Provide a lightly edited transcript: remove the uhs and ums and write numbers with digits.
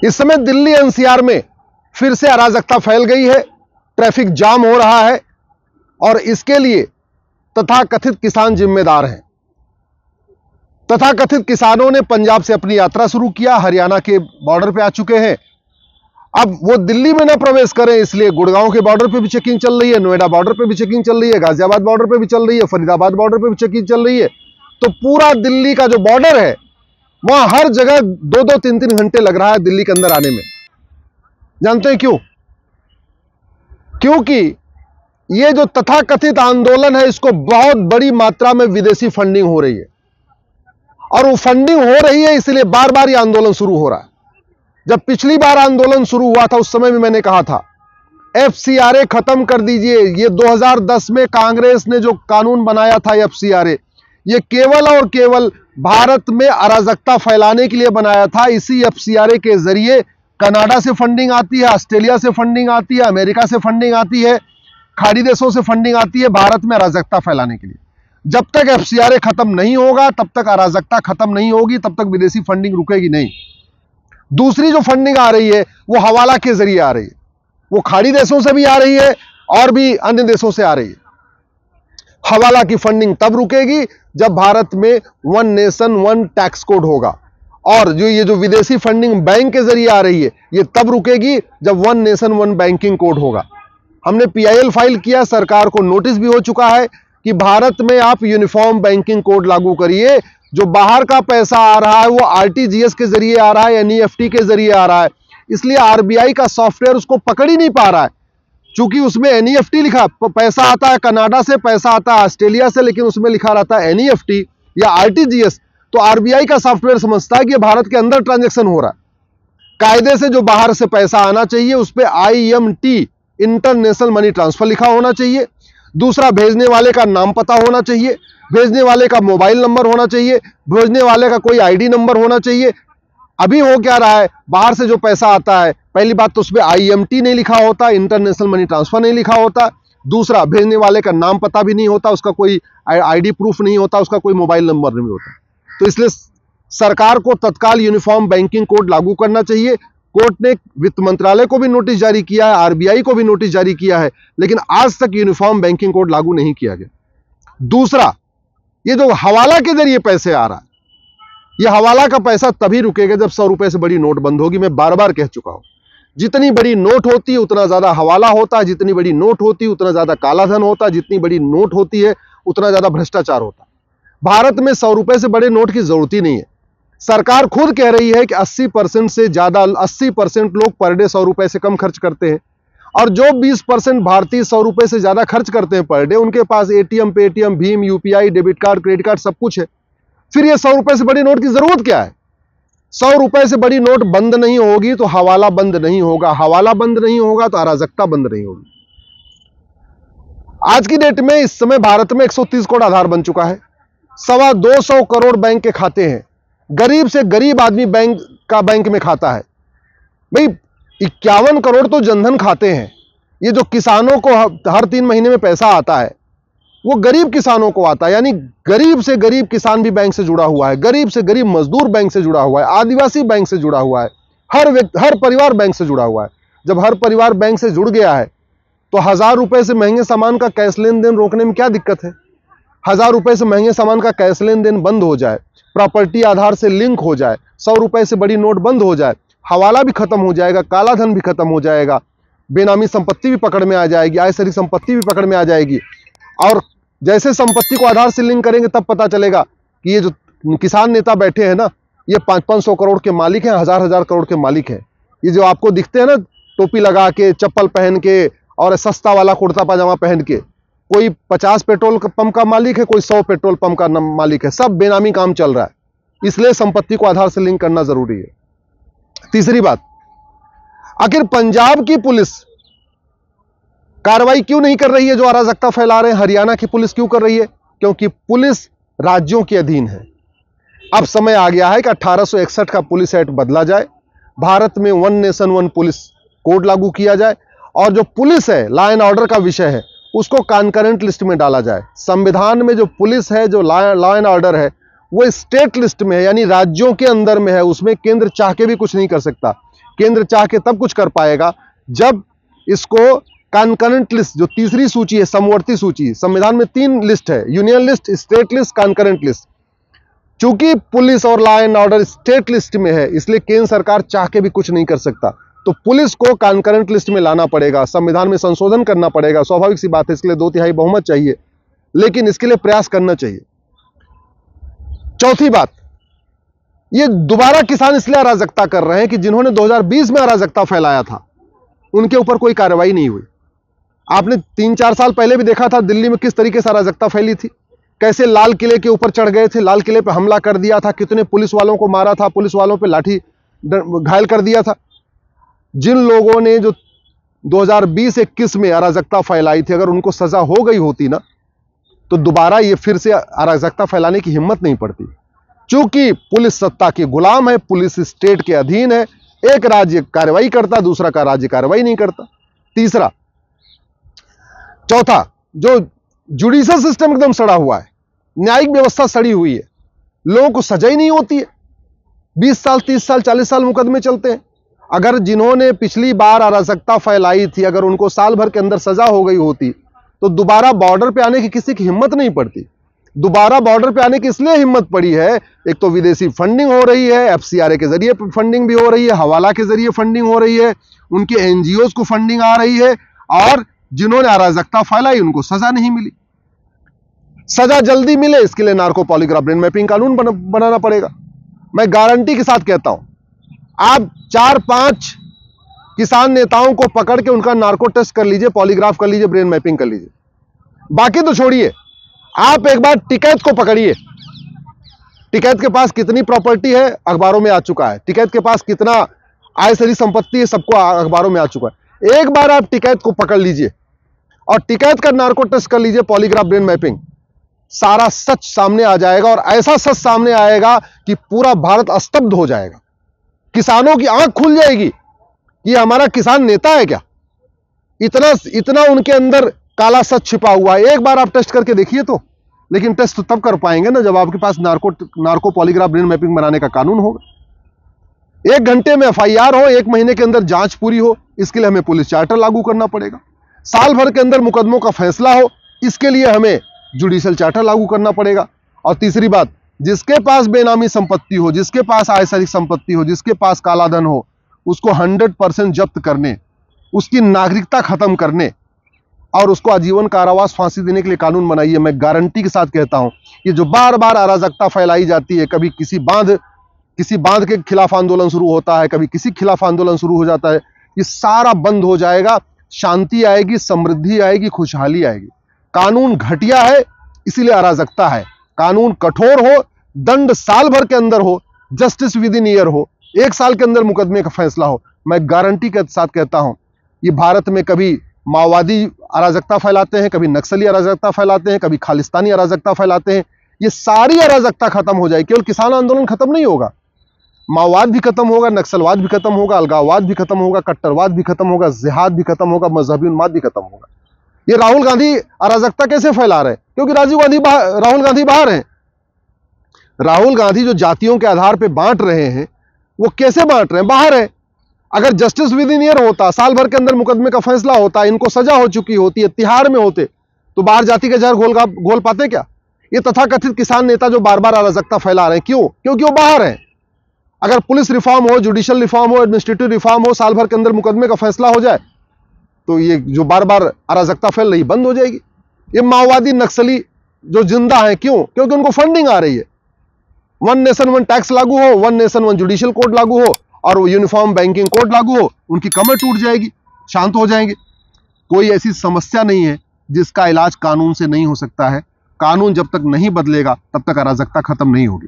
इस समय दिल्ली एनसीआर में फिर से अराजकता फैल गई है, ट्रैफिक जाम हो रहा है और इसके लिए तथाकथित किसान जिम्मेदार हैं। तथाकथित किसानों ने पंजाब से अपनी यात्रा शुरू किया, हरियाणा के बॉर्डर पे आ चुके हैं। अब वो दिल्ली में ना प्रवेश करें इसलिए गुड़गांव के बॉर्डर पे भी चेकिंग चल रही है, नोएडा बॉर्डर पे भी चेकिंग चल रही है, गाजियाबाद बॉर्डर पे भी चल रही है, फरीदाबाद बॉर्डर पे भी चेकिंग चल रही है। तो पूरा दिल्ली का जो बॉर्डर है वहां हर जगह 2-2, 3-3 घंटे लग रहा है दिल्ली के अंदर आने में। जानते हैं क्यों? क्योंकि ये जो तथाकथित आंदोलन है इसको बहुत बड़ी मात्रा में विदेशी फंडिंग हो रही है और वो फंडिंग हो रही है इसलिए बार बार ये आंदोलन शुरू हो रहा है। जब पिछली बार आंदोलन शुरू हुआ था उस समय भी मैंने कहा था एफसीआरए खत्म कर दीजिए। ये 2010 में कांग्रेस ने जो कानून बनाया था एफसीआरए, ये केवल और केवल भारत में अराजकता फैलाने के लिए बनाया था। इसी एफसीआरए के जरिए कनाडा से फंडिंग आती है, ऑस्ट्रेलिया से फंडिंग आती है, अमेरिका से फंडिंग आती है, खाड़ी देशों से फंडिंग आती है भारत में अराजकता फैलाने के लिए। जब तक एफसीआरए खत्म नहीं होगा तब तक अराजकता खत्म नहीं होगी, तब तक विदेशी फंडिंग रुकेगी नहीं। दूसरी जो फंडिंग आ रही है वो हवाला के जरिए आ रही है, वो खाड़ी देशों से भी आ रही है और भी अन्य देशों से आ रही है। हवाला की फंडिंग तब रुकेगी जब भारत में one nation one tax code होगा, और जो विदेशी फंडिंग बैंक के जरिए आ रही है ये तब रुकेगी जब one nation one banking code होगा। हमने पीआईएल फाइल किया, सरकार को नोटिस भी हो चुका है कि भारत में आप यूनिफॉर्म बैंकिंग कोड लागू करिए। जो बाहर का पैसा आ रहा है वो आरटीजीएस के जरिए आ रहा है, एनईएफटी के जरिए आ रहा है, इसलिए आरबीआई का सॉफ्टवेयर उसको पकड़ ही नहीं पा रहा है। चूंकि उसमें एनईएफटी लिखा, पैसा आता है कनाडा से, पैसा आता है ऑस्ट्रेलिया से, लेकिन उसमें लिखा रहता है एनईएफटी या आरटीजीएस, तो आरबीआई का सॉफ्टवेयर समझता है कि भारत के अंदर ट्रांजैक्शन हो रहा है। कायदे से जो बाहर से पैसा आना चाहिए उस पर IMT इंटरनेशनल मनी ट्रांसफर लिखा होना चाहिए। दूसरा, भेजने वाले का नाम पता होना चाहिए, भेजने वाले का मोबाइल नंबर होना चाहिए, भेजने वाले का कोई आईडी नंबर होना चाहिए। अभी हो क्या रहा है, बाहर से जो पैसा आता है पहली बात तो उसमें IMT नहीं लिखा होता, इंटरनेशनल मनी ट्रांसफर नहीं लिखा होता। दूसरा, भेजने वाले का नाम पता भी नहीं होता, उसका कोई आईडी प्रूफ नहीं होता, उसका कोई मोबाइल नंबर नहीं होता। तो इसलिए सरकार को तत्काल यूनिफॉर्म बैंकिंग कोड लागू करना चाहिए। कोर्ट ने वित्त मंत्रालय को भी नोटिस जारी किया है, आरबीआई को भी नोटिस जारी किया है, लेकिन आज तक यूनिफॉर्म बैंकिंग कोड लागू नहीं किया गया। दूसरा, ये जो हवाला के जरिए पैसे आ रहा है, ये हवाला का पैसा तभी रुकेगा जब 100 रुपए से बड़ी नोट बंद होगी। मैं बार बार कह चुका हूं, जितनी बड़ी नोट होती है उतना ज्यादा हवाला होता है, जितनी बड़ी नोट होती है उतना ज्यादा कालाधन होता है, जितनी बड़ी नोट होती है उतना ज्यादा भ्रष्टाचार होता है। भारत में 100 रुपए से बड़े नोट की जरूरत ही नहीं है। सरकार खुद कह रही है कि 80% से ज्यादा 80% लोग पर डे 100 रुपए से कम खर्च करते हैं, और जो 20% भारतीय 100 रुपए से ज्यादा खर्च करते हैं पर डे, उनके पास एटीएम, पेटीएम, भीम, UPI, debit card, credit card सब कुछ है। फिर ये 100 रुपए से बड़ी नोट की जरूरत क्या है? 100 रुपए से बड़ी नोट बंद नहीं होगी तो हवाला बंद नहीं होगा, हवाला बंद नहीं होगा तो अराजकता बंद नहीं होगी। आज की डेट में इस समय भारत में 130 करोड़ आधार बन चुका है, 225 करोड़ बैंक के खाते हैं, गरीब से गरीब आदमी बैंक में खाता है। भाई 51 करोड़ तो जनधन खाते हैं। ये जो किसानों को हर 3 महीने में पैसा आता है वो गरीब किसानों को आता है, यानी गरीब से गरीब किसान भी बैंक से जुड़ा हुआ है, गरीब से गरीब मजदूर बैंक से जुड़ा हुआ है, आदिवासी बैंक से जुड़ा हुआ है, हर परिवार बैंक से जुड़ा हुआ है। जब हर परिवार बैंक से जुड़ गया है तो 1000 रुपए से महंगे सामान का कैश लेन देन रोकने में क्या दिक्कत है? 1000 रुपए से महंगे सामान का कैश लेन देन बंद हो जाए, प्रॉपर्टी आधार से लिंक हो जाए, 100 रुपए से बड़ी नोट बंद हो जाए, हवाला भी खत्म हो जाएगा, कालाधन भी खत्म हो जाएगा, बेनामी संपत्ति भी पकड़ में आ जाएगी, आयसरी संपत्ति भी पकड़ में आ जाएगी। और जैसे संपत्ति को आधार से लिंक करेंगे तब पता चलेगा कि ये जो किसान नेता बैठे हैं ना, ये 500-500 करोड़ के मालिक हैं, 1000-1000 करोड़ के मालिक हैं। ये जो आपको दिखते हैं ना टोपी लगा के, चप्पल पहन के और सस्ता वाला कुर्ता पाजामा पहन के, कोई 50 पेट्रोल पंप का मालिक है, कोई 100 पेट्रोल पंप का मालिक है, सब बेनामी काम चल रहा है। इसलिए संपत्ति को आधार से लिंक करना जरूरी है। तीसरी बात, आखिर पंजाब की पुलिस कार्रवाई क्यों नहीं कर रही है? जो अराजकता फैला रहे हैं हरियाणा की पुलिस क्यों कर रही है? क्योंकि पुलिस राज्यों के अधीन है। अब समय आ गया है कि 1861 का पुलिस एक्ट बदला जाए, भारत में one nation one police code लागू किया जाए, और जो पुलिस है, लॉ एंड ऑर्डर का विषय है, उसको कॉन्करेंट लिस्ट में डाला जाए। संविधान में जो पुलिस है, जो लॉ एंड ऑर्डर है, वो स्टेट लिस्ट में है, यानी राज्यों के अंदर में है, उसमें केंद्र चाह के भी कुछ नहीं कर सकता। केंद्र चाह के तब कुछ कर पाएगा जब इसको कॉन्करेंट लिस्ट, जो तीसरी सूची है, समवर्ती सूची, संविधान में 3 लिस्ट है, union list, state list, concurrent list. चूंकि पुलिस और law and order state list में है, इसलिए केंद्र सरकार चाह के भी कुछ नहीं कर सकता। तो पुलिस को कॉन्करेंट लिस्ट में लाना पड़ेगा, संविधान में संशोधन करना पड़ेगा। स्वाभाविक सी बात है, इसके लिए 2/3 बहुमत चाहिए, लेकिन इसके लिए प्रयास करना चाहिए। चौथी बात, ये दोबारा किसान इसलिए अराजकता कर रहे हैं कि जिन्होंने 2020 में अराजकता फैलाया था उनके ऊपर कोई कार्रवाई नहीं हुई। आपने 3-4 साल पहले भी देखा था दिल्ली में किस तरीके से अराजकता फैली थी, कैसे लाल किले के ऊपर चढ़ गए थे, लाल किले पर हमला कर दिया था, कितने पुलिस वालों को मारा था, पुलिस वालों पर लाठी घायल कर दिया था। जिन लोगों ने जो 2020-21 में अराजकता फैलाई थी, अगर उनको सजा हो गई होती ना, तो दोबारा ये फिर से अराजकता फैलाने की हिम्मत नहीं पड़ती। चूंकि पुलिस सत्ता के गुलाम है, पुलिस स्टेट के अधीन है, एक राज्य कार्रवाई करता, दूसरा का राज्य कार्रवाई नहीं करता। तीसरा, चौथा, जो जुडिशियल सिस्टम एकदम सड़ा हुआ है, न्यायिक व्यवस्था सड़ी हुई है, लोगों को सजा ही नहीं होती है। 20 साल, 30 साल, 40 साल मुकदमे चलते हैं। अगर जिन्होंने पिछली बार अराजकता फैलाई थी, अगर उनको साल भर के अंदर सजा हो गई होती, तो दोबारा बॉर्डर पे आने की किसी की हिम्मत नहीं पड़ती। दोबारा बॉर्डर पे आने की इसलिए हिम्मत पड़ी है, एक तो विदेशी फंडिंग हो रही है, एफसीआरए के जरिए फंडिंग भी हो रही है, हवाला के जरिए फंडिंग हो रही है, उनके एनजीओज को फंडिंग आ रही है, और जिन्होंने अराजकता फैलाई उनको सजा नहीं मिली। सजा जल्दी मिले, इसके लिए नार्को पॉलीग्राफ ब्रेन मैपिंग कानून बनाना पड़ेगा। मैं गारंटी के साथ कहता हूं, आप 4-5 किसान नेताओं को पकड़ के उनका नार्को टेस्ट कर लीजिए, पॉलीग्राफ कर लीजिए, ब्रेन मैपिंग कर लीजिए। बाकी तो छोड़िए, आप एक बार टिकैत को पकड़िए। टिकैत के पास कितनी प्रॉपर्टी है, अखबारों में आ चुका है। टिकैत के पास कितना आय से संपत्ति है, सबको अखबारों में आ चुका है। एक बार आप टिकैत को पकड़ लीजिए और टिकैत का नार्को टेस्ट कर लीजिए, पॉलीग्राफ ब्रेन मैपिंग, सारा सच सामने आ जाएगा। और ऐसा सच सामने आएगा कि पूरा भारत स्तब्ध हो जाएगा। किसानों की आंख खुल जाएगी कि हमारा किसान नेता है क्या, इतना उनके अंदर काला सच छिपा हुआ है। एक बार आप टेस्ट करके देखिए तो। लेकिन टेस्ट तो तब कर पाएंगे ना जब आपके पास नार्को पॉलीग्राफ ब्रेन मैपिंग बनाने का कानून होगा। 1 घंटे में एफआईआर हो, 1 महीने के अंदर जांच पूरी हो, इसके लिए हमें पुलिस चार्टर लागू करना पड़ेगा। साल भर के अंदर मुकदमों का फैसला हो, इसके लिए हमें जुडिशियल चार्टर लागू करना पड़ेगा। और तीसरी बात, जिसके पास बेनामी संपत्ति हो, जिसके पास आय से संपत्ति हो, जिसके पास कालाधन हो, उसको 100% जब्त करने, उसकी नागरिकता खत्म करने और उसको आजीवन कारावास, फांसी देने के लिए कानून बनाइए। मैं गारंटी के साथ कहता हूं, ये जो बार बार अराजकता फैलाई जाती है, कभी किसी बांध के खिलाफ आंदोलन शुरू होता है, कभी किसी खिलाफ आंदोलन शुरू हो जाता है, ये सारा बंद हो जाएगा। शांति आएगी, समृद्धि आएगी, खुशहाली आएगी। कानून घटिया है, इसीलिए अराजकता है। कानून कठोर हो, दंड साल भर के अंदर हो, जस्टिस विद इन ईयर हो, 1 साल के अंदर मुकदमे का फैसला हो। मैं गारंटी के साथ कहता हूं, ये भारत में कभी माओवादी अराजकता फैलाते हैं, कभी नक्सली अराजकता फैलाते हैं, कभी खालिस्तानी अराजकता फैलाते हैं, ये सारी अराजकता खत्म हो जाएगी। केवल किसान आंदोलन खत्म नहीं होगा, माओवाद भी खत्म होगा, नक्सलवाद भी खत्म होगा, अलगाववाद भी खत्म होगा, कट्टरवाद भी खत्म होगा, जिहाद भी खत्म होगा, मजहबी उन्माद भी खत्म होगा। ये राहुल गांधी अराजकता कैसे फैला रहे हैं? क्योंकि राहुल गांधी बाहर हैं। राहुल गांधी जो जातियों के आधार पर बांट रहे हैं, वो कैसे बांट रहे हैं? बाहर है। अगर जस्टिस विद इन ईयर होता, साल भर के अंदर मुकदमे का फैसला होता, इनको सजा हो चुकी होती है, तिहाड़ में होते, तो बाहर जाति के जहर घोल पाते क्या? ये तथाकथित किसान नेता जो बार बार अराजकता फैला रहे हैं, क्यों? क्योंकि वो बाहर हैं। अगर पुलिस रिफॉर्म हो, जुडिशियल रिफॉर्म हो, एडमिनिस्ट्रेटिव रिफॉर्म हो, साल भर के अंदर मुकदमे का फैसला हो जाए, तो ये जो बार बार अराजकता फैल रही बंद हो जाएगी। ये माओवादी नक्सली जो जिंदा है, क्यों? क्योंकि उनको फंडिंग आ रही है। 1 नेशन 1 टैक्स लागू हो, 1 नेशन 1 जुडिशियल कोड लागू हो और वो यूनिफॉर्म बैंकिंग कोड लागू हो, उनकी कमर टूट जाएगी, शांत हो जाएंगे। कोई ऐसी समस्या नहीं है जिसका इलाज कानून से नहीं हो सकता है। कानून जब तक नहीं बदलेगा तब तक अराजकता खत्म नहीं होगी।